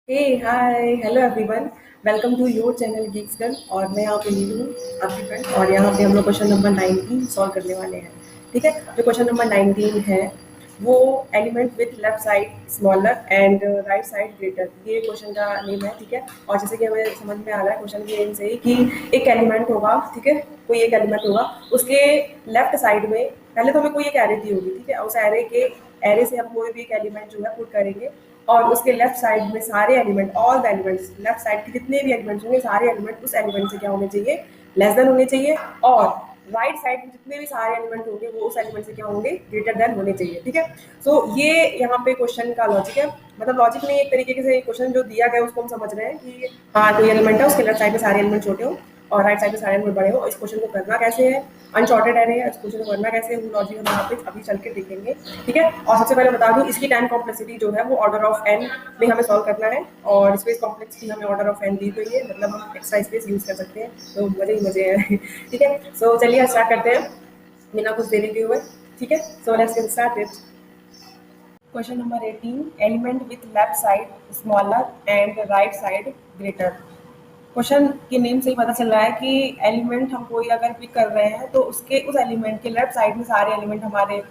Hey hi hello everyone. Welcome to your channel geeks girl. और मैं यहाँ पे नीलू हूँ, आपकी फ्रेंड। और यहाँ पे हम लोग क्वेश्चन नंबर 19 सॉल्व करने वाले हैं। ठीक है, जो क्वेश्चन नंबर 19 है वो element with left side smaller and right side greater, ये क्वेश्चन का नेम है। ठीक है, और जैसे कि हमें समझ में आ रहा है क्वेश्चन के नेम से ही कि एक एलिमेंट होगा। ठीक है, कोई एक एलिमेंट होगा, उसके लेफ्ट साइड में पहले तो हमें कोई एक एरे दी होगी। ठीक है, उस एरे से हम कोई भी एक एलिमेंट जो है पुट करेंगे, और उसके लेफ्ट साइड में सारे element, all the elements, left side के जितने भी एलिमेंट्स होंगे सारे एलिमेंट उस एलिमेंट से क्या होने चाहिए, लेस देन होने चाहिए। और राइट साइड में जितने भी सारे एलिमेंट होंगे वो उस एलिमेंट से क्या होंगे, ग्रेटर देन होने चाहिए। ठीक है, सो ये यहाँ पे क्वेश्चन का लॉजिक है। मतलब लॉजिक नहीं, एक तरीके से क्वेश्चन जो दिया गया है उसको हम समझ रहे हैं कि हाँ कोई एलिमेंट है, उसके लेफ्ट साइड में सारे एलिमेंट छोटे हो और राइट साइड में सारे एलिमेंट बड़े हो। इस क्वेश्चन को करना कैसे है, अनसॉर्टेड एरे है, इस क्वेश्चन को करना कैसे है वो लॉजिक हम यहाँ पे अभी चल के देखेंगे। ठीक है, और सबसे पहले बता दूं इसकी टाइम कॉम्प्लेक्सिटी जो है वो ऑर्डर ऑफ एन में हमें सॉल्व करना है, और स्पेस कॉम्प्लेक्सिटी हमें ऑर्डर ऑफ एन दी हुई है, मतलब हम एक्स्ट्रा स्पेस यूज कर सकते हैं, तो मजे ही मजे हैं। ठीक है, सो चलिए स्टार्ट करते हैं बिना कुछ देरी के हुए। ठीक है, so let's get started. Question number 18, element with left side smaller and right side greater. Question के नेम से ही पता चल रहा है कि एलिमेंट हम कोई अगर पिक कर रहे हैं तो उसके उस एलिमेंट के लेफ्ट साइड में सारे एलिमेंट हमारे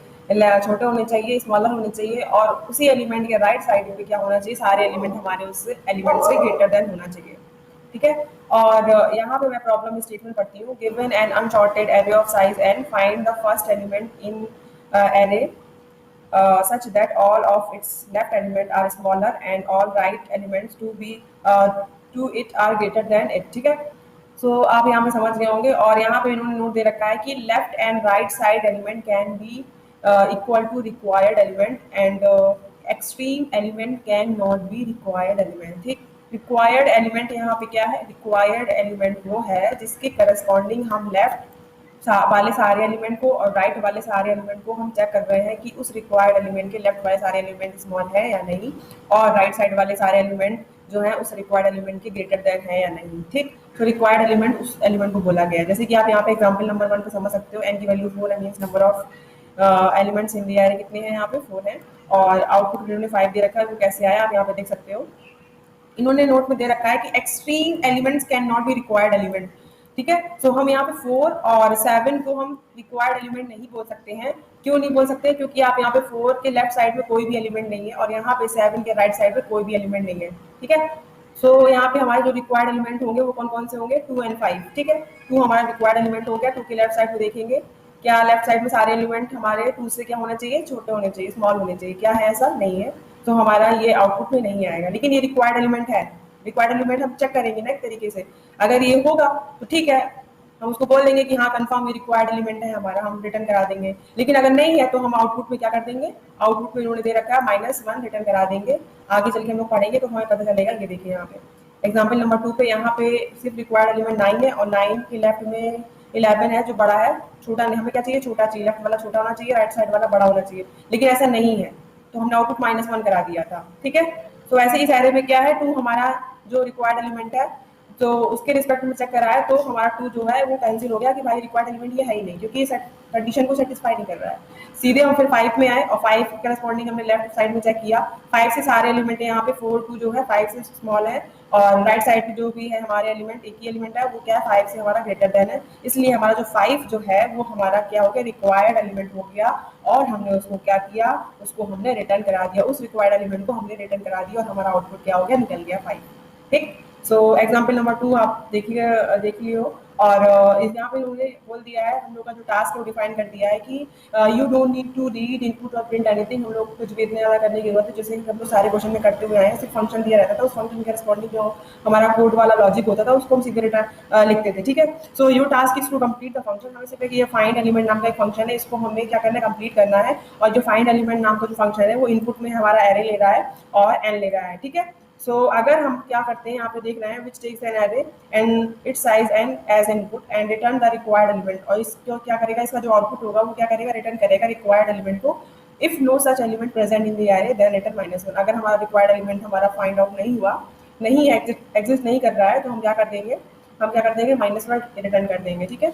छोटे होने चाहिए, स्मॉलर होने चाहिए, और उसी एलिमेंट के राइट साइड में क्या होना चाहिए, सारे एलिमेंट हमारे उस एलिमेंट से ग्रेटर देन होना चाहिए। ठीक है, और यहाँ पे मैं प्रॉब्लम स्टेटमेंट पढ़ती हूँ। Given an unsorted array of size N, find the first element in array such that all of its left element are smaller and all right elements to it are greater than it। ठीक है, सो आप यहाँ पे समझ गए होंगे। और यहाँ पे इन्होंने नोट दे रखा है कि left and right side element can be equal to required element and extreme element can not be required element. ठीक, रिक्वायर्ड एलिमेंट यहाँ पे क्या है, रिक्वायर्ड एलिमेंट वो है जिसके करस्पॉन्डिंग हम लेफ्ट वाले सारे एलिमेंट को और राइट वाले सारे एलिमेंट को हम चेक कर रहे हैं कि उस रिक्वायर्ड एलिमेंट के लेफ्ट वाले सारे एलिमेंट स्मॉल है या नहीं, और राइट साइड वाले सारे एलिमेंट जो है उस रिक्वायर्ड एलिमेंट के ग्रेटर देन है या नहीं। ठीक, तो रिक्वायर्ड एलिमेंट उस एलिमेंट को बोला गया है। जैसे कि आप यहाँ पे एग्जांपल नंबर 1 पे समझ सकते हो, एन की वैल्यू 4 है, means number of elements in the array कितने हैं, यहाँ पे 4 है, और आउटपुट इन्होंने 5 दे रखा है, वो कैसे आया आप यहाँ पे देख सकते हो। इन्होंने नोट में दे रखा है कि extreme elements can not be required element. ठीक है, सो हम यहाँ पे 4 और 7 को हम रिक्वायर्ड एलिमेंट नहीं बोल सकते हैं। क्यों नहीं बोल सकते, क्योंकि आप यहाँ पे 4 के लेफ्ट साइड में कोई भी एलिमेंट नहीं है और यहाँ पे 7 के राइट साइड में कोई भी एलिमेंट नहीं है। ठीक है, सो यहाँ पे हमारे जो रिक्वायर्ड एलिमेंट होंगे वो कौन कौन से होंगे, 2 एंड 5। ठीक है, 2 हमारा रिक्वायर्ड एलिमेंट हो गया। 2 के लेफ्ट साइड में देखेंगे, क्या लेफ्ट साइड में सारे एलिमेंट हमारे 2 से क्या होना चाहिए, छोटे होने चाहिए, स्मॉल होने चाहिए। क्या है, ऐसा नहीं है, तो हमारा ये आउटपुट में नहीं आएगा। लेकिन ये रिक्वायर्ड एलिमेंट है, रिक्वायर्ड एलिमेंट हम चेक करेंगे ना एक तरीके से। अगर ये होगा तो ठीक है, हम उसको बोल देंगे कि हाँ कंफर्म ये रिक्वायर्ड एलिमेंट है हमारा, हम रिटर्न करा देंगे। लेकिन अगर नहीं है तो हम आउटपुट में क्या कर देंगे, आउटपुट में इन्होंने दे रखा है -1 रिटर्न करा देंगे। आगे चल के हम लोग पढ़ेंगे तो हमें पता चलेगा। ये देखिए यहाँ पे एग्जाम्पल नंबर 2 पे यहाँ पे सिर्फ रिक्वायर्ड एलिमेंट 9 है, और 9 के लेफ्ट में 11 है जो बड़ा है, छोटा नहीं। हमें क्या चाहिए, छोटा चाहिए, लेफ्ट वाला छोटा होना चाहिए, राइट साइड वाला बड़ा होना चाहिए। लेकिन ऐसा नहीं है, तो हमने आउटपुट -1 करा दिया था। ठीक है, तो ऐसे इस एरे में क्या है, 2 हमारा जो रिक्वायर्ड एलिमेंट है, तो उसके रिस्पेक्ट में चेक करा है, तो हमारा 2 जो है वो कैंसिल हो गया कि भाई रिक्वायर्ड एलिमेंट ये है ही नहीं, क्योंकि कंडीशन को सेटिस्फाई नहीं कर रहा है। सीधे हम फिर 5 में आए और 5 के करस्पॉन्डिंग हमने लेफ्ट साइड में चेक किया। 5 से सारे एलिमेंट है यहाँ पे, 4 2 जो है 5 से स्मॉल है, और राइट साइड पे जो भी है हमारे एलिमेंट, एक ही एलिमेंट है, वो क्या है, 5 से हमारा ग्रेटर देन है। इसलिए हमारा जो 5 जो है वो हमारा क्या हो गया, रिक्वायर्ड एलिमेंट हो गया, और हमने उसको क्या किया, उसको हमने रिटर्न करा दिया, उस रिक्वायर्ड एलिमेंट को हमने रिटर्न करा दिया, और हमारा आउटपुट क्या हो गया, निकल गया 5। ठीक, सो एग्जाम्पल नंबर 2 आप देखिए, देख लियो। और इस यहाँ पे उन्होंने बोल दिया है, हम लोग का जो टास्क है वो डिफाइन कर दिया है कि you don't need to read input और प्रिंट एनीथिंग। हम लोग कुछ भी इतना ज़्यादा करने की जरूरत है, जैसे हम लोग सारे क्वेश्चन में करते हुए आए हैं। सिर्फ फंक्शन दिया रहता था, उस फंक्शन के रिस्पॉन्डिंग जो हमारा कोड वाला लॉजिक होता था उसको हम सीधे रिटर्न लिखते थे। ठीक है, so your task is to complete the function. हमें सिर्फ ये फाइंड एलिमेंट नाम का एक फंक्शन है, इसको हमें क्या करना है, कंप्लीट करना है। और जो फाइंड एलिमेंट नाम का जो फंक्शन है वो इनपुट में हमारा एरे ले रहा है और एन ले रहा है। ठीक है, सो अगर हम क्या करते हैं, यहाँ पे देख रहे हैं, which takes an array and its size N as input and return the required element. और इसको क्या करेगा, इसका जो आउटपुट होगा वो क्या करेगा, रिटर्न करेगा रिक्वायर्ड एलिमेंट को। If no such element present in the array then return -1। अगर हमारा रिक्वायर्ड एलिमेंट हमारा फाइंड आउट नहीं हुआ, नहीं एग्जिस्ट नहीं कर रहा है, तो हम क्या कर देंगे, हम क्या कर देंगे, -1 रिटर्न कर देंगे। ठीक है,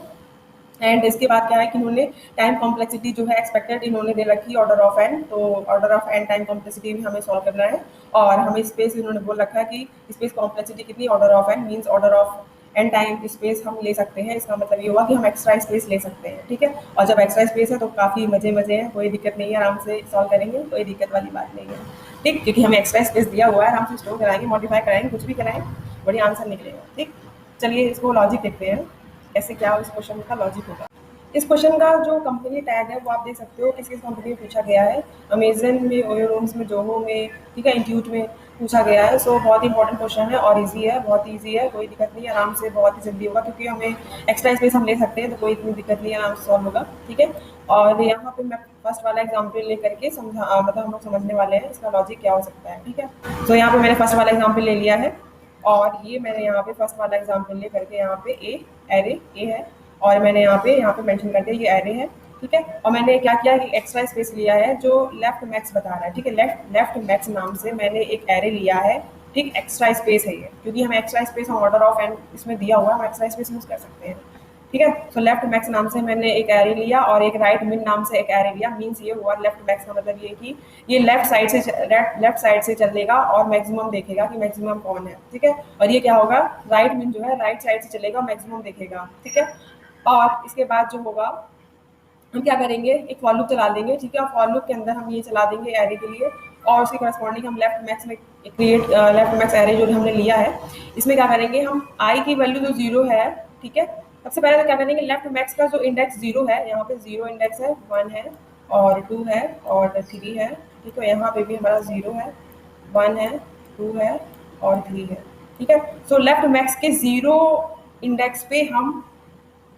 एंड इसके बाद क्या है कि इन्होंने टाइम कॉम्प्लेक्सिटी जो है एक्सपेक्टेड इन्होंने दे रखी है ऑर्डर ऑफ एन, तो order of N time complexity भी हमें सॉल्व करना है। और हमें स्पेस इन्होंने बोल रखा है कि स्पेस कॉम्प्लेक्सिटी कितनी, order of N means order of N time space हम ले सकते हैं। इसका मतलब ये हुआ कि हम एक्स्ट्रा स्पेस ले सकते हैं, ठीक है। और जब एक्स्ट्रा स्पेस है तो काफ़ी मजे मजे हैं, कोई दिक्कत नहीं है, आराम से सॉल्व करेंगे, कोई दिक्कत वाली बात नहीं है, ठीक। क्योंकि हमें एक्स्ट्रा स्पेस दिया हुआ है, आराम से स्टोर कराएंगे, मॉडिफाई कराएंगे, कुछ भी कराएं, बढ़िया आंसर निकलेगा, ठीक। चलिए इसको लॉजिक देखते हैं कैसे क्या इस क्वेश्चन का लॉजिक होगा। इस क्वेश्चन का जो कंपनी टैग है वो आप देख सकते हो किस किस कंपनी में पूछा गया है। अमेजन में, ओयो रूम्स में, जोहो में, ठीक है, इंट्यूट में पूछा गया है। सो बहुत ही इंपॉर्टेंट क्वेश्चन है और इजी है, बहुत ईजी है, कोई दिक्कत नहीं है, आराम से बहुत ही जल्दी होगा क्योंकि हमें एक्स्ट्रा स्पेस हम ले सकते हैं, तो कोई इतनी दिक्कत नहीं है, आराम से सॉल्व होगा, ठीक है। और यहाँ पे मैं फर्स्ट वाला एग्जाम्पल लेकर के मतलब हम लोग समझने वाले हैं इसका लॉजिक क्या हो सकता है, ठीक है। तो यहाँ पे मैंने फर्स्ट वाला एग्जाम्पल ले लिया है और ये मैंने यहाँ पे फर्स्ट वाला एग्जाम्पल ले करके यहाँ पे एरे ए है और मैंने यहाँ पे मेंशन कर दिया ये एरे है, ठीक है। और मैंने क्या किया कि एक्स्ट्रा स्पेस लिया है जो लेफ्ट मैक्स बता रहा है, ठीक है। लेफ्ट मैक्स नाम से मैंने एक एरे लिया है, ठीक। एक्स्ट्रा स्पेस है ये, क्योंकि हमें एक्स्ट्रा स्पेस हम ऑर्डर ऑफ एन इसमें दिया हुआ है, हम एक्स्ट्रा स्पेस यूज कर सकते हैं, ठीक है। तो लेफ्ट मैक्स नाम से मैंने एक एरे लिया और एक राइट मिन नाम से एक एरे लिया। मीन्स ये हुआ लेफ्ट मैक्स का मतलब ये कि ये लेफ्ट साइड से चलेगा और मैक्सिमम देखेगा कि मैक्सिमम कौन है, ठीक है। और ये क्या होगा, राइट मिन जो है राइट साइड से चलेगा, मैक्सिमम देखेगा, ठीक है। और इसके बाद जो होगा हम क्या करेंगे, एक फॉर लूप चला देंगे, ठीक है। और फॉर लूप के अंदर हम ये चला देंगे एरे के लिए और उसके करस्पॉन्डिंग हम लेफ्ट मैक्स में क्रिएट लेफ्ट मैक्स एरे जो हमने लिया है इसमें क्या करेंगे, हम आई की वैल्यू जो 0 है, ठीक है। सबसे पहले तो क्या करेंगे, लेफ्ट मैक्स का जो इंडेक्स 0 है, यहाँ पे 0 इंडेक्स है, 1 है और 2 है और 3 है, ठीक है। यहाँ पे भी हमारा 0 है, 1 है, 2 है और 3 है, ठीक है। सो लेफ्ट मैक्स के 0 इंडेक्स पे हम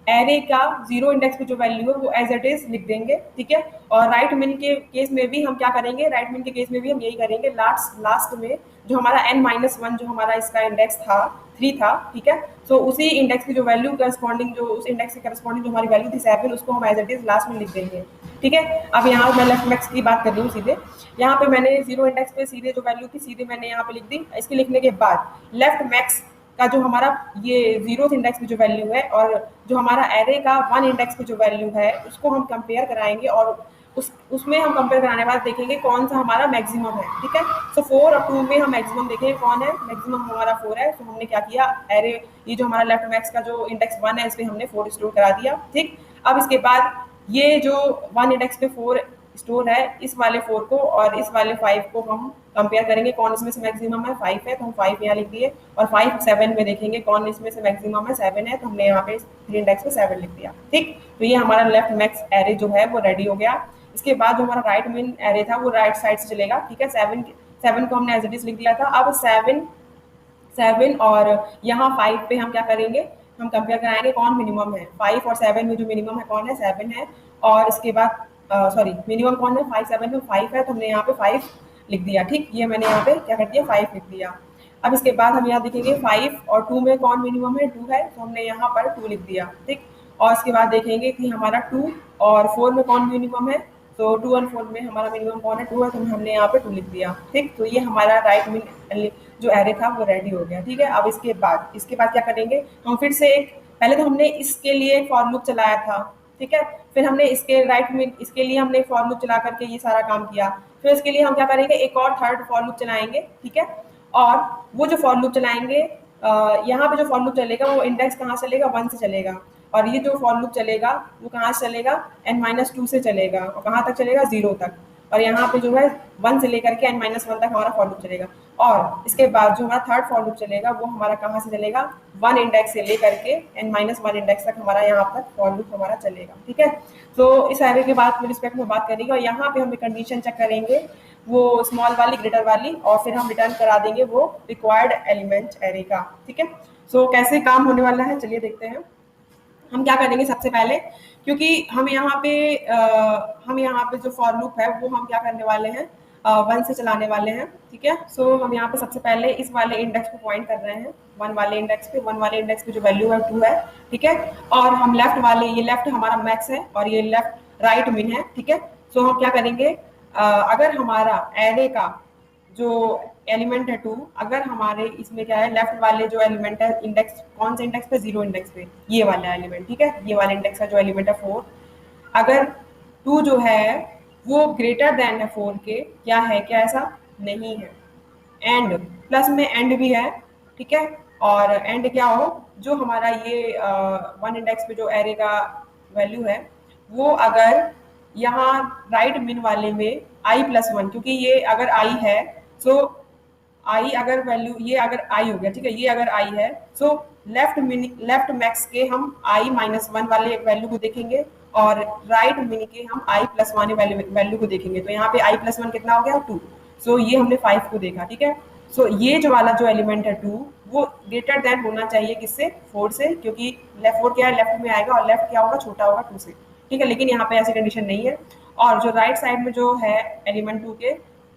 एरे का 0 इंडेक्स पे जो वैल्यू है वो एज इट इज लिख देंगे, ठीक है। और राइट मिन के केस में भी हम क्या करेंगे, राइट मिन के केस में भी हम यही करेंगे, लास्ट में जो हमारा n-1 जो हमारा इसका इंडेक्स था 3 था, ठीक है। सो उसी इंडेक्स की जो वैल्यू करस्पॉन्डिंग जो उस इंडेक्स के करस्पॉन्डिंग जो हमारी वैल्यू थी 7 उसको हम एज इट इज लास्ट में लिख देंगे, ठीक है। अब यहाँ मैं लेफ्ट मैक्स की बात कर रही हूँ सीधे, यहाँ पे मैंने 0 इंडेक्स पे सीधे जो वैल्यू थी सीधे मैंने यहाँ पे लिख दी। इसके लिखने के बाद लेफ्ट मैक्स का जो हमारा ये 0th इंडेक्स पे जो वैल्यू है और जो हमारा एरे का 1 इंडेक्स पे जो वैल्यू है उसको हम कंपेयर कराएंगे और उसमें हम कंपेयर कराने के बाद देखेंगे कौन सा हमारा मैक्सिमम है, ठीक है। सो 4 और 2 में हम मैक्सिमम देखेंगे कौन है, मैक्सिमम हमारा 4 है। तो हमने क्या किया, एरे ये जो हमारा लेफ्ट मैक्स का जो इंडेक्स 1 है इस पर हमने 4 स्टोर करा दिया, ठीक। अब इसके बाद ये जो 1 इंडेक्स पे 4 स्टोर है इस वाले 4 को और इस वाले 5 को हम कंपेयर करेंगे कौन इसमें से मैक्सिमम है, 5 है तो हम 5 यहाँ लिख दिए। और 5 7 में देखेंगे कौन इसमें से मैक्सिमम है, 7 है तो हमने यहाँ पे 3 इंडेक्स पे 7 लिख दिया, ठीक। तो ये हमारा लेफ्ट मैक्स एरे जो है वो रेडी हो गया। इसके बाद जो हमारा राइट मिन एरे था वो राइट साइड से चलेगा, ठीक है। 7 को हमने एज इट इज लिख दिया था। अब 7 और यहाँ 5 पे हम क्या करेंगे, हम कंपेयर कराएंगे कौन मिनिमम है। 5 और 7 में जो मिनिमम है कौन है, 7 है। और इसके बाद सॉरी मिनिमम कौन है, 5 7 में 5 है तो हमने यहाँ पे 5 लिख दिया, ठीक। ये मैंने यहाँ पे क्या कर दिया, 5 लिख दिया। अब इसके बाद हम यहाँ देखेंगे 5 और 2 में कौन मिनिमम है, 2 है तो हमने यहाँ पर 2 लिख दिया, ठीक। और इसके बाद देखेंगे कि हमारा 2 और 4 में कौन मिनिमम है, तो 2 और 4 में हमारा मिनिमम कौन है, 2 है तो हमने यहाँ पे 2 लिख दिया, ठीक। तो ये हमारा राइट मिन जो एरे था वो रेडी हो गया, ठीक है। अब इसके बाद क्या करेंगे, हम फिर से पहले तो हमने इसके लिए एक फॉर लूप चलाया था, ठीक है। फिर हमने इसके राइट में इसके लिए हमने फॉर लूप चला करके ये सारा काम किया। फिर इसके लिए हम क्या करेंगे, एक और थर्ड फॉर लूप चलाएंगे, ठीक है। और वो जो फॉर लूप चलाएंगे यहाँ पे जो फॉर लूप चलेगा वो इंडेक्स कहाँ से चलेगा, 1 से चलेगा। और ये जो फॉर लूप चलेगा वो कहाँ से चलेगा, n-2 से चलेगा और कहाँ तक चलेगा, 0 तक। और यहाँ पे जो है 1 से लेकर के n-1 तक हमारा फॉर लूप चलेगा। और इसके बाद जो हमारा थर्ड फॉर लूप चलेगा वो हमारा कहाँ से चलेगा, 1 इंडेक्स से लेकर के n-1 इंडेक्स तक हमारा यहाँ तक फॉर लूप हमारा चलेगा, ठीक है। तो इस एरे के बाद में रिस्पेक्ट में बात करेंगे और यहाँ पे हम कंडीशन चेक करेंगे वो स्मॉल वाली ग्रेटर वाली और फिर हम रिटर्न करा देंगे वो रिक्वायर्ड एलिमेंट एरे का, ठीक है। सो कैसे काम होने वाला है चलिए देखते हैं। हम क्या करेंगे सबसे पहले, क्योंकि हम यहाँ पे जो फॉर लूप है वो हम क्या करने वाले हैं, 1 से चलाने वाले हैं, ठीक है। सो हम यहाँ पे सबसे पहले इस वाले इंडेक्स को पॉइंट कर रहे हैं, 1 वाले इंडेक्स पे जो वैल्यू है 2 है, ठीक है। और हम ये लेफ्ट हमारा मैक्स है और ये लेफ्ट राइट मिन है, ठीक है। सो हम क्या करेंगे, अगर हमारा एरे का जो एलिमेंट है 2, अगर हमारे इसमें क्या है, लेफ्ट वाले जो एलिमेंट है इंडेक्स, कौन से इंडेक्स पे, 0 इंडेक्स पे, ये वाला एलिमेंट, ठीक है, ये वाला इंडेक्स का जो एलिमेंट है 4, अगर 2 जो है वो ग्रेटर देन है 4 के, क्या है, क्या ऐसा नहीं है, एंड प्लस में एंड भी है, ठीक है, और एंड क्या हो, जो हमारा ये 1 इंडेक्स पे जो एरे का वैल्यू है, वो अगर यहाँ राइट मिन वाले में i+1, क्योंकि ये अगर i है, सो आई अगर वैल्यू, ये अगर आई हो गया, ठीक है, ये अगर आई है, सो लेफ्ट मैक्स के हम i-1 वाले वैल्यू को देखेंगे, और राइट मिन के हम i+1 वैल्यू को देखेंगे, तो यहाँ पे i+1 कितना हो गया, 2, सो ये हमने 5 को देखा, ठीक है। सो ये जो वाला जो एलिमेंट है 2, वो ग्रेटर देन होना चाहिए किससे, 4 से, क्योंकि लेफ्ट 4 क्या है, लेफ्ट में आएगा, और लेफ्ट क्या होगा, छोटा होगा 2 से, ठीक है, लेकिन यहाँ पे ऐसी कंडीशन नहीं है। और जो राइट साइड में जो है एलिमेंट 2 के,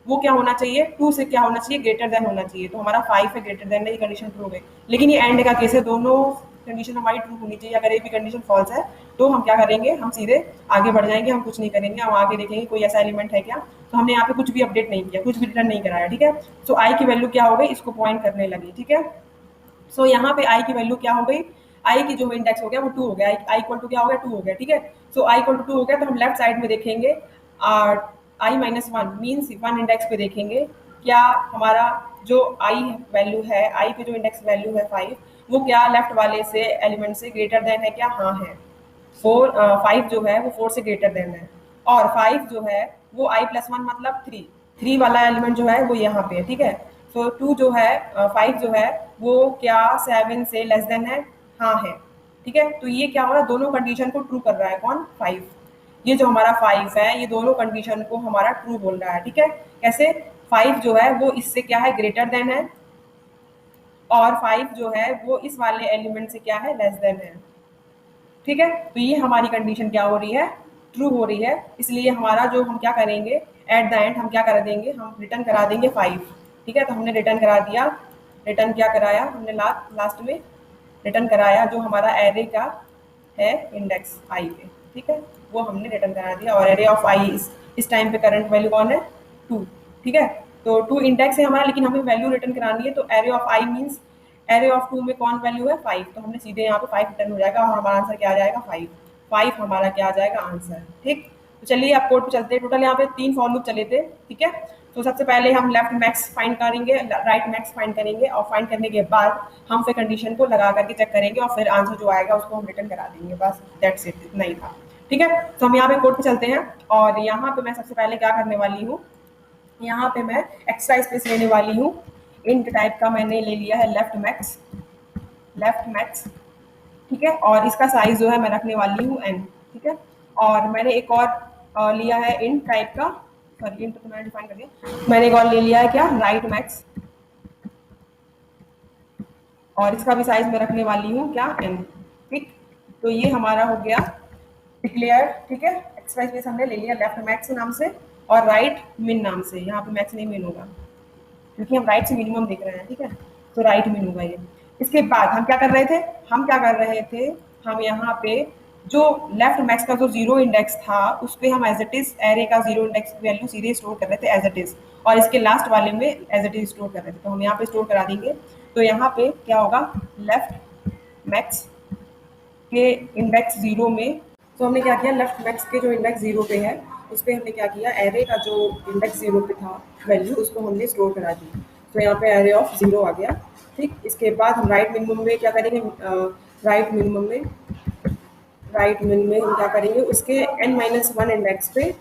वो क्या होना चाहिए, 2 से क्या होना चाहिए, ग्रेटर देन होना चाहिए, तो हमारा 5 है, ग्रेटर देन है, ये कंडीशन ट्रू हो गई। लेकिन ये एंड का केस है, दोनों कंडीशन हमारी ट्रू होनी चाहिए, अगर एक भी कंडीशन फॉल्स है तो हम क्या करेंगे, हम सीधे आगे बढ़ जाएंगे, हम कुछ नहीं करेंगे, हम आगे देखेंगे कोई ऐसा एलिमेंट है क्या, तो हमने यहाँ पे कुछ भी अपडेट नहीं किया, कुछ भी रिटर्न नहीं कराया, ठीक है। सो आई की वैल्यू क्या हो गई, इसको पॉइंट करने लगी, ठीक है। सो यहाँ पे आई की वैल्यू क्या हो गई, आई की जो इंडेक्स हो गया वो 2 हो गया, आई इक्वल टू क्या हो गया, 2 हो गया, ठीक है। सो आई इक्वल टू 2 हो गया, तो हम लेफ्ट साइड में देखेंगे, i-1 मीन्स 1 इंडेक्स पे देखेंगे, क्या हमारा जो आई वैल्यू है, आई पे जो इंडेक्स वैल्यू है 5, वो क्या लेफ्ट वाले से एलिमेंट से ग्रेटर देन है क्या, हाँ है, 5 जो है वो 4 से ग्रेटर देन है, और 5 जो है वो i+1 मतलब 3 वाला एलिमेंट जो है वो यहाँ पे है, ठीक है। सो 2 जो है, 5 जो है वो क्या 7 से लेस देन है, हाँ है, ठीक है। तो ये क्या हो रहा है, दोनों कंडीशन को ट्रू कर रहा है, कौन, 5, ये जो हमारा 5 है, ये दोनों कंडीशन को हमारा ट्रू बोल रहा है, ठीक है। कैसे, 5 जो है वो इससे क्या है, ग्रेटर देन है, और 5 जो है वो इस वाले एलिमेंट से क्या है, लेस देन है, ठीक है। तो ये हमारी कंडीशन क्या हो रही है, ट्रू हो रही है, इसलिए हमारा जो हम क्या करेंगे, एट द एंड हम क्या कर देंगे, हम रिटर्न करा देंगे 5, ठीक है। तो हमने रिटर्न करा दिया, रिटर्न क्या कराया हमने, लास्ट में रिटर्न कराया जो हमारा एरे का है इंडेक्स आई पे, ठीक है, वो हमने रिटर्न करा दिया, और एरे ऑफ आई इस टाइम पे करंट वैल्यू कौन है, 2, ठीक है। तो 2 इंडेक्स है हमारा, लेकिन हमें वैल्यू रिटर्न करानी है, तो array of I means array of 2 में कौन वैल्यू है, 5, तो हमने सीधे यहाँ पे 5 रिटर्न हो जाएगा, और हमारा आंसर क्या आ जाएगा, 5 हमारा क्या आ जाएगा आंसर, ठीक। तो चलिए अब कोड पे चलते हैं, टोटल यहाँ पे 3 फॉर लूप चले थे, ठीक है। तो सबसे पहले हम लेफ्ट मैक्स फाइंड करेंगे, राइट मैक्स फाइंड करेंगे, और फाइंड करने के बाद हम फिर कंडीशन को लगा करके चेक करेंगे, और फिर आंसर जो आएगा उसको हम रिटर्न करा देंगे, बस दैट्स इट, इतना ही था, ठीक है। तो हम यहाँ पे कोड पे चलते हैं, और यहाँ पे मैं सबसे पहले क्या करने वाली हूँ, यहाँ पे मैं एक्स्ट्रा स्पेस लेने वाली हूँ, इंट टाइप का मैंने ले लिया है लेफ्ट मैक्स, ठीक है, और इसका साइज जो है मैं रखने वाली हूँ n, ठीक है। और मैंने एक और लिया है इंट टाइप का, सॉरी इंट तो मैंने डिफाइन कर दिया, मैंने एक और ले लिया है क्या, राइट मैक्स, और इसका भी साइज मैं रखने वाली हूँ क्या, n, ठीक। तो ये हमारा हो गया डिक्लेयर, ठीक है। एक्स्ट्रा स्पेस हमने ले लिया लेफ्ट मैक्स नाम से, और राइट मिन नाम से, यहाँ पे मैक्स नहीं मिन होगा, क्योंकि हम राइट से मिनिमम देख रहे हैं, ठीक है, तो राइट मिन होगा ये। इसके बाद हम क्या कर रहे थे, हम यहाँ पे जो लेफ्ट मैक्स का जो 0 इंडेक्स था, उस पर हम एज इट इज एरे का 0 इंडेक्स वैल्यू सीधे स्टोर कर रहे थे एज इट इज, और इसके लास्ट वाले में एज इट इज स्टोर कर रहे थे, तो हम यहाँ पे स्टोर करा देंगे। तो यहाँ पे क्या होगा, लेफ्ट मैक्स के इंडेक्स 0 में, तो हमने क्या किया, लेफ्ट मैक्स के जो इंडेक्स 0 पे है, उस पर हमने क्या किया, एरे का जो इंडेक्स 0 पे था वैल्यू, उसको हमने स्टोर करा दी, तो यहाँ पे एरे ऑफ 0 आ गया, ठीक। इसके बाद हम राइट मिनिमम में क्या करेंगे, राइट मिन में हम क्या करेंगे, उसके n-1 इंडेक्स पे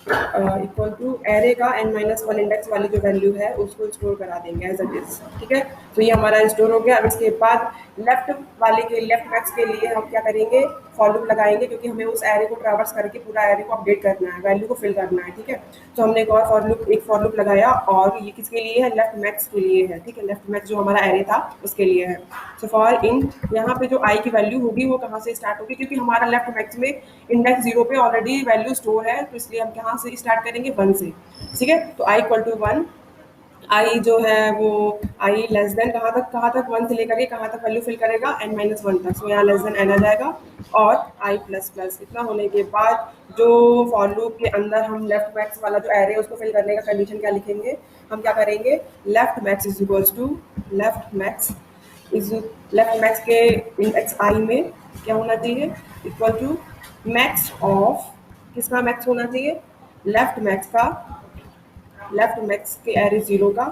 इक्वल टू एरे का n-1 इंडेक्स वाली जो वैल्यू है उसको स्टोर करा देंगे एज इट इज, ठीक है। तो ये हमारा स्टोर हो गया। अब इसके बाद लेफ्ट मैक्स के लिए हम क्या करेंगे, फॉर लूप लगाएंगे, क्योंकि हमें उस एरे को ट्रैवर्स करके पूरा एरे को अपडेट करना है, वैल्यू को फिल करना है, ठीक है। तो हमने एक और फॉर लूप लगाया, और ये किसके लिए है, लेफ्ट मैक्स के लिए है, ठीक है, लेफ्ट मैक्स जो हमारा एरे था उसके लिए है। सो फॉर इन यहाँ पे जो आई की वैल्यू होगी वो कहाँ से स्टार्ट होगी, क्योंकि हमारा लेफ्ट मैक्स में इंडेक्स 0 पे ऑलरेडी वैल्यू स्टोर है, तो इसलिए हम कहाँ से स्टार्ट करेंगे, 1 से, ठीक है। तो आई इक्वल टू 1, आई जो है वो आई लेस देन कहाँ तक 1 से लेकर के कहाँ तक वैल्यू फिल करेगा n-1 तक। सो यहाँ लेस देन n आ जाएगा और आई प्लस प्लस इतना होने के बाद जो फॉर लूप के अंदर हम लेफ्ट मैक्स वाला जो एरे है उसको फिल करने का कंडीशन क्या लिखेंगे, हम क्या करेंगे left max is equals to left max is left max के इंडेक्स आई में क्या होना चाहिए इक्वल टू मैक्स ऑफ किसका मैक्स होना चाहिए लेफ्ट मैक्स का लेफ्ट मैक्स के एरे जीरो का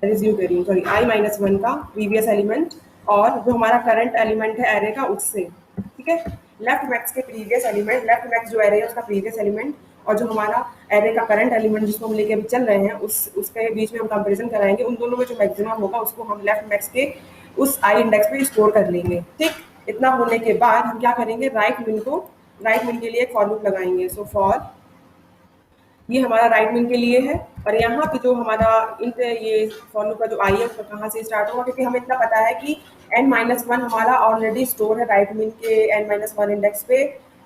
एरे जीरो कह रही हूँ सॉरी i-1 का प्रीवियस एलिमेंट और जो हमारा करंट एलिमेंट है एरे का उससे, ठीक है। लेफ्ट मैक्स के प्रीवियस एलिमेंट लेफ्ट मैक्स जो एरे है उसका प्रीवियस एलिमेंट और जो हमारा एरे का करंट एलिमेंट जिसको हम लेके अभी चल रहे हैं उसके बीच में हम कंपेरिजन कराएंगे। उन दोनों में जो मैक्सिमम होगा उसको हम लेफ्ट मैक्स के उस आई इंडेक्स पे स्टोर कर लेंगे, ठीक। इतना होने के बाद हम क्या करेंगे राइट मिन के लिए एक फॉर लूप लगाएंगे। सो फॉर ये हमारा राइट मिन के लिए है और यहाँ पे जो हमारा इंट ये फॉर लूप का जो आई है उसका कहाँ से स्टार्ट होगा, क्योंकि हमें इतना पता है कि n-1 हमारा ऑलरेडी स्टोर है राइट मिन के n-1 इंडेक्स पे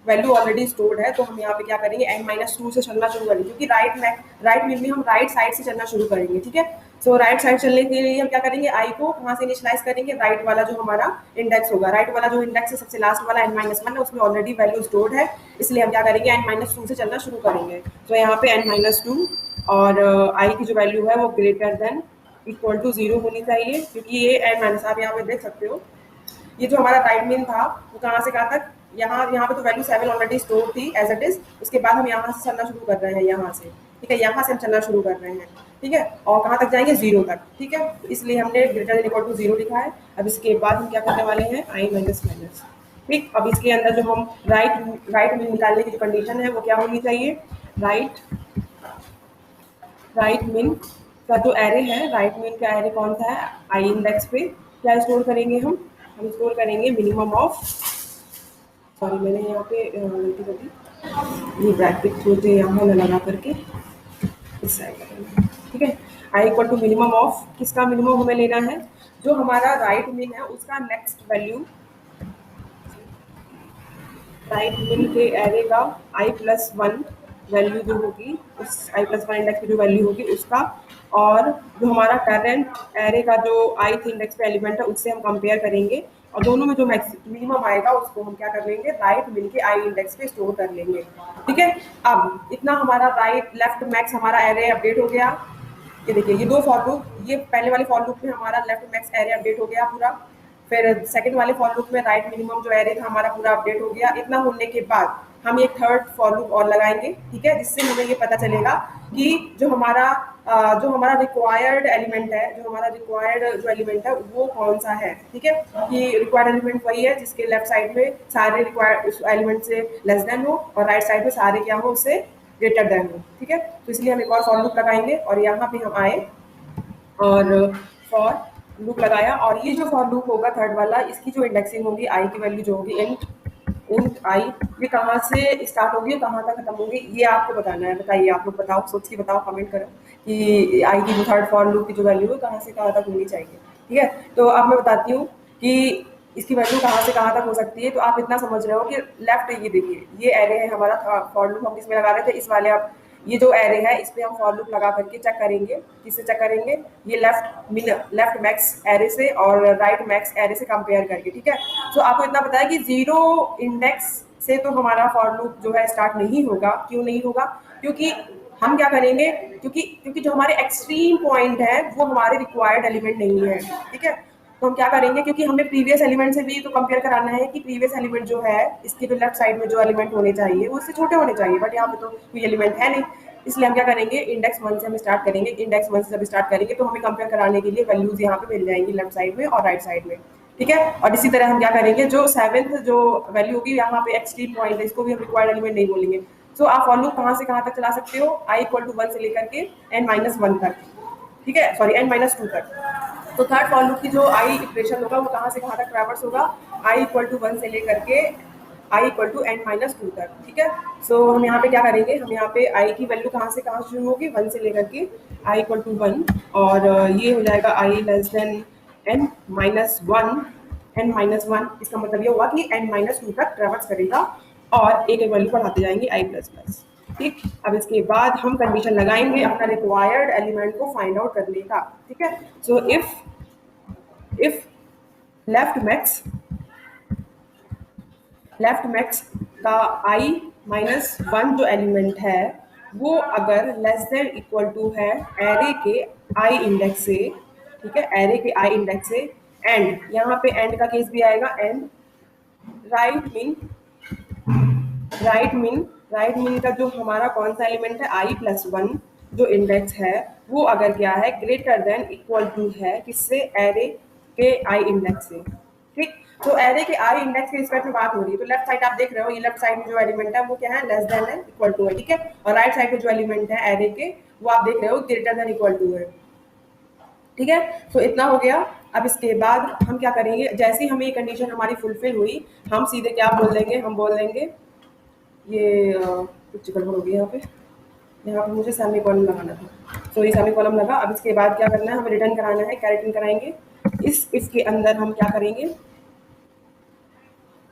वैल्यू ऑलरेडी स्टोर्ड है। तो हम यहाँ पे क्या करेंगे n-2 से चलना शुरू करेंगे, क्योंकि राइट मिन में हम राइट साइड से चलना शुरू करेंगे, ठीक है। सो राइट साइड चलने के लिए हम क्या करेंगे आई को कहाँ से इनिशियलाइज करेंगे राइट वाला जो हमारा इंडेक्स होगा, राइट वाला जो इंडेक्स है सबसे लास्ट वाला n-1 है उसमें ऑलरेडी वैल्यू स्टोर्ड है, इसलिए हम क्या करेंगे n-2 से चलना शुरू करेंगे। तो यहाँ पे n-2 और आई की जो वैल्यू है वो ग्रेटर देन इक्वल टू 0 होनी चाहिए, क्योंकि ये n- आप यहाँ पे देख सकते हो ये जो हमारा राइट मिन था वो कहाँ से कहाँ तक यहाँ पे तो वैल्यू 7 ऑलरेडी स्टोर थी एज इट इज, उसके बाद हम यहाँ से चलना शुरू कर रहे हैं यहाँ से, ठीक है। यहाँ से हम चलना शुरू कर रहे हैं, ठीक है, और कहाँ तक जाएंगे 0 तक, ठीक है। इसलिए हमने ग्रेटर देन इक्वल टू 0 लिखा है। अब इसके बाद हम क्या करने वाले हैं i-, ठीक। अब इसके अंदर जो हम राइट मिन निकालने की जो कंडीशन है वो क्या होनी चाहिए राइट मिन का जो एरे है राइट मिन का एरे कौन सा है आई इंडेक्स पे क्या स्टोर करेंगे हम स्टोर करेंगे मिनिमम ऑफ सॉरी मैंने यहाँ पे गलती कर दी ये ब्रैकेट मुझे यहाँ ना लगा करके इस साइड करेंगे, ठीक है। I equal to minimum of किसका मिनिमम हमें लेना है जो हमारा राइट मिन है उसका नेक्स्ट वैल्यू राइट मिन के एरे का i+1 वैल्यू जो होगी उस i+1 इंडेक्स की जो वैल्यू होगी उसका और जो हमारा करंट एरे का जो ith इंडेक्स पे एलिमेंट है उससे हम कंपेयर करेंगे और दोनों में जो मिनिमम आएगा उसको हम क्या कर लेंगे राइट मिन के आई इंडेक्स पे स्टोर कर लेंगे, ठीक है। अब इतना हमारा राइट लेफ्ट मैक्स हमारा एरे अपडेट हो गया। ये देखिए ये दो फॉर लूप ये पहले वाले फॉर लूप में हमारा लेफ्ट मैक्स एरे अपडेट हो गया पूरा, फिर सेकंड वाले फॉर लूप में राइट मिनिमम जो एरे था हमारा पूरा अपडेट हो गया। इतना होने के बाद हम एक थर्ड फॉर लूप और लगाएंगे, ठीक है, जिससे हमें ये पता चलेगा कि जो हमारा रिक्वायर्ड एलिमेंट है जो एलिमेंट है वो कौन सा है, ठीक है। कि रिक्वायर्ड एलिमेंट वही है जिसके लेफ्ट साइड में सारे रिक्वायर्ड एलिमेंट से लेस देन हो और राइट साइड में सारे क्या हो उससे ग्रेटर देन हो, ठीक है। तो इसलिए हम एक और फॉर लूप लगाएंगे और यहाँ पे हम आए और फॉर लूप लगाया और ये जो फॉर लूप होगा थर्ड वाला इसकी जो इंडेक्सिंग होगी आई की वैल्यू जो होगी इंट आई ये कहाँ से स्टार्ट होगी और कहाँ तक खत्म होगी ये आपको बताना है। बताइए आप लोग बताओ सोच के बताओ कमेंट करो कि आई की जो थर्ड फॉर लूप की जो वैल्यू है कहाँ से कहाँ तक होनी चाहिए, ठीक है। तो अब मैं बताती हूँ कि इसकी वैल्यू कहाँ से कहाँ तक हो सकती है। तो आप इतना समझ रहे हो कि लेफ्ट ये देखिए ये एरे है हमारा फॉर लूप हम किसमें लगा रहे थे इस वाले आप ये जो एरे है इस पे हम फॉर लूप लगा करके चेक करेंगे, किससे चेक करेंगे ये लेफ्ट मैक्स एरे से और राइट मैक्स एरे से कंपेयर करके, ठीक है। तो आपको इतना पता है कि 0 इंडेक्स से तो हमारा फॉर लूप जो है स्टार्ट नहीं होगा। क्यों नहीं होगा क्योंकि हम क्या करेंगे क्योंकि जो हमारे एक्सट्रीम पॉइंट है वो हमारे रिक्वायर्ड एलिमेंट नहीं है, ठीक है। तो हम क्या करेंगे क्योंकि हमें प्रीवियस एलिमेंट से भी तो कंपेयर कराना है कि प्रीवियस एलिमेंट जो है इसके जो लेफ्ट साइड में जो एलिमेंट होने चाहिए वो उससे छोटे होने चाहिए, बट यहाँ पे तो कोई एलिमेंट है नहीं। इसलिए हम क्या करेंगे इंडेक्स 1 से हम स्टार्ट करेंगे। इंडेक्स 1 से जब स्टार्ट करेंगे तो हमें कंपेयर कराने के लिए वैल्यूज यहाँ पे मिल जाएंगी लेफ्ट साइड में और राइट साइड में, ठीक है। और इसी तरह हम क्या करेंगे जो 7th जो वैल्यू होगी यहाँ पे एक्सट्रीम पॉइंट है इसको भी हम रिक्वायर्ड एलिमेंट नहीं बोलेंगे। सो आप फॉर लूप कहाँ से कहाँ तक चला सकते हो i=1 से लेकर के n-1 तक, ठीक है, सॉरी n-2 तक। तो थर्ड फॉर लूप की जो आई इक्वेशन होगा वो कहाँ से कहाँ तक ट्रैवर्स होगा i=1 से लेकर के i=n-2 तक, ठीक है। सो हम यहाँ पे क्या करेंगे हम यहाँ पे i की वैल्यू कहाँ से कहाँ शुरू होगी 1 से लेकर के i=1 और ये हो जाएगा i लेस देन n-1 इसका मतलब ये हुआ कि n-2 तक ट्रैवर्स करेगा और एक एक वैल्यू बढ़ाते जाएंगे i++। ठीक, अब इसके बाद हम कंडीशन लगाएंगे अपना रिक्वायर्ड एलिमेंट को फाइंड आउट करने का। ठीक है, सो इफ लेफ्ट मैक्स का i -1 जो एलिमेंट है वो अगर लेस देन इक्वल टू है एरे के i इंडेक्स से, ठीक है, एरे के i इंडेक्स से, एंड यहाँ पे एंड का केस भी आएगा, एंड राइट मीन का जो हमारा कौन सा एलिमेंट है i+1 जो इंडेक्स है वो अगर क्या है ग्रेटर देन इक्वल टू है किससे, एरे के i इंडेक्स से। ठीक, तो एरे के i इंडेक्स के रिस्पेक्ट में बात हो रही है, तो लेफ्ट साइड आप देख रहे हो, ये लेफ्ट साइड में जो एलिमेंट है वो क्या है, लेस देन है, इक्वल टू है। ठीक है, और राइट साइड में जो एलिमेंट है एरे के वो आप देख रहे हो ग्रेटर देन इक्वल टू है। ठीक है, तो इतना हो गया। अब इसके बाद हम क्या करेंगे, जैसे ही हमें ये कंडीशन हमारी फुलफिल हुई हम सीधे क्या बोल देंगे, हम बोल देंगे ये कुछ गड़बड़ हो गई यहाँ पे मुझे सेमी कॉलम लगाना था, तो ये सेमी कॉलम लगा। अब इसके बाद क्या करना है, हमें रिटर्न कराना है, क्या रिटर्न कराएंगे, इस इफ के अंदर हम क्या करेंगे,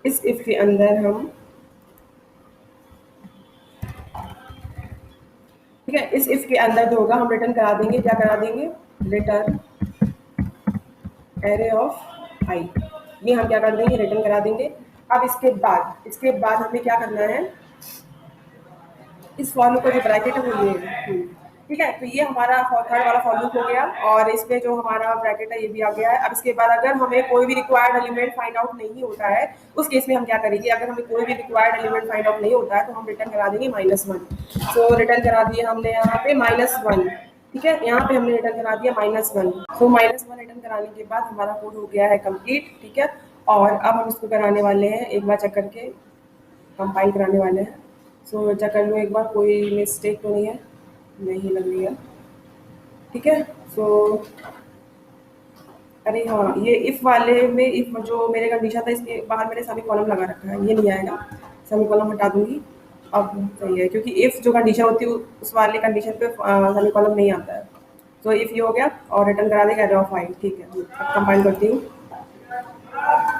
इस इफ के अंदर हम, ठीक है, इस इफ के अंदर जो होगा हम रिटर्न करा देंगे, क्या करा देंगे, रिटर्न एरे ऑफ आई, ये हम क्या कर देंगे, रिटर्न करा देंगे। अब इसके बाद हमें क्या करना है, इस फॉर लूप का जो ब्रैकेट है वो ये है। ठीक है, तो ये हमारा थर्ड वाला फॉर लूप हो गया, और इसमें जो हमारा ब्रैकेट है ये भी आ गया है। अब इसके बाद अगर हमें कोई भी रिक्वायर्ड एलिमेंट फाइंड आउट नहीं होता है उस केस में हम क्या करेंगे, अगर हमें कोई भी रिक्वायर्ड एलिमेंट फाइंड आउट नहीं होता है तो हम रिटर्न करा देंगे -1। तो रिटर्न करा दिया हमने यहाँ पे -1। ठीक है, यहाँ पे हमने रिटर्न करा दिया -1। तो -1 रिटर्न कराने के बाद हमारा कोड हो गया है कंप्लीट। ठीक है, और अब हम इसको कराने वाले हैं, एक बार चेक करके कंपाइल कराने वाले हैं। सो चेक कर लो एक बार, कोई मिस्टेक तो नहीं है, नहीं लग रही है। ठीक है, सो अरे हाँ, ये इफ वाले में इफ जो मेरे कंडीशन था इसके बाहर मैंने सेमी कॉलम लगा रखा है, ये नहीं आएगा, सेमी कॉलम हटा दूंगी। अब सही है, क्योंकि इफ जो कंडीशन होती है उस वाले कंडीशन पे सेमी कॉलम नहीं आता है। तो इफ ये हो गया और रिटर्न करा देगा एरे ऑफ आई। ठीक है, अब कंपाइल करती हूँ,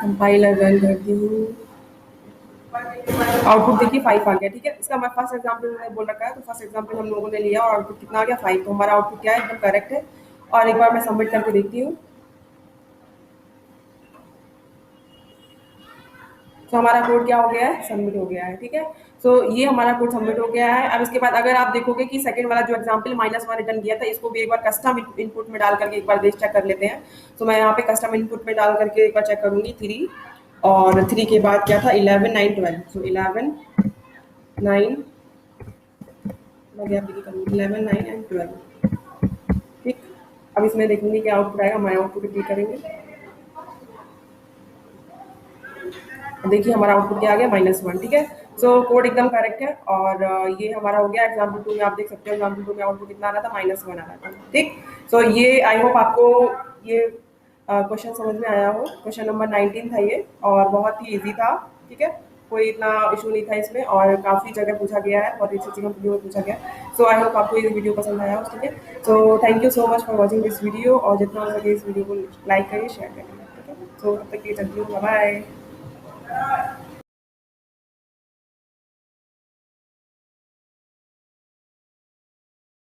कंपाइलर रन करती हूँ, आउटपुट देखिए 5 आ गया। ठीक है, इसका हमारे फर्स्ट एग्जाम्पल मैंने बोल रखा है, तो फर्स्ट एग्जाम्पल हम लोगों ने लिया और आउटपुट कितना आ गया, 5। तो हमारा आउटपुट क्या है, एकदम करेक्ट है। और एक बार मैं सबमिट करके देखती हूँ, तो हमारा कोड क्या हो गया है, सबमिट हो गया है। ठीक है, तो ये हमारा कोड सबमिट हो गया है। अब इसके बाद अगर आप देखोगे कि सेकंड वाला जो एग्जाम्पल -1 रिटर्न किया था, इसको भी एक बार कस्टम इनपुट में डाल करके एक बार देख चेक कर लेते हैं। तो मैं यहाँ पे कस्टम इनपुट में डाल करके एक बार चेक करूंगी, 3 और 3 के बाद क्या था, 11 9 12। सो 11 9 मैं गैप भी करूँगी, 11 9 एंड 12। ठीक, अब इसमें देखूंगी क्या आउटपुट आएगा, हमारे आउटपुट रिपीट करेंगे। देखिए हमारा आउटपुट क्या आ गया, -1। ठीक है, सो कोड एकदम करेक्ट है। और ये हमारा हो गया एग्जाम्पल 2 में, आप देख सकते हो एग्जाम्पल 2 में आउटपुट कितना आ रहा था, -1 आ रहा था। ठीक, सो ये आई होप आपको ये क्वेश्चन समझ में आया हो। क्वेश्चन नंबर 19 था ये, और बहुत ही ईजी था। ठीक है, कोई इतना इशू नहीं था इसमें, और काफ़ी जगह पूछा गया है, बहुत अच्छी चीज़ों वीडियो में पूछा गया। सो आई होप आपको ये वीडियो पसंद आया हो। ठीक है, so thank you so much for watching this video, और जितना हो सके इस वीडियो को लाइक करिए, शेयर करिए। ठीक है, सो तब तक के लिए चलती हूँ, बाय।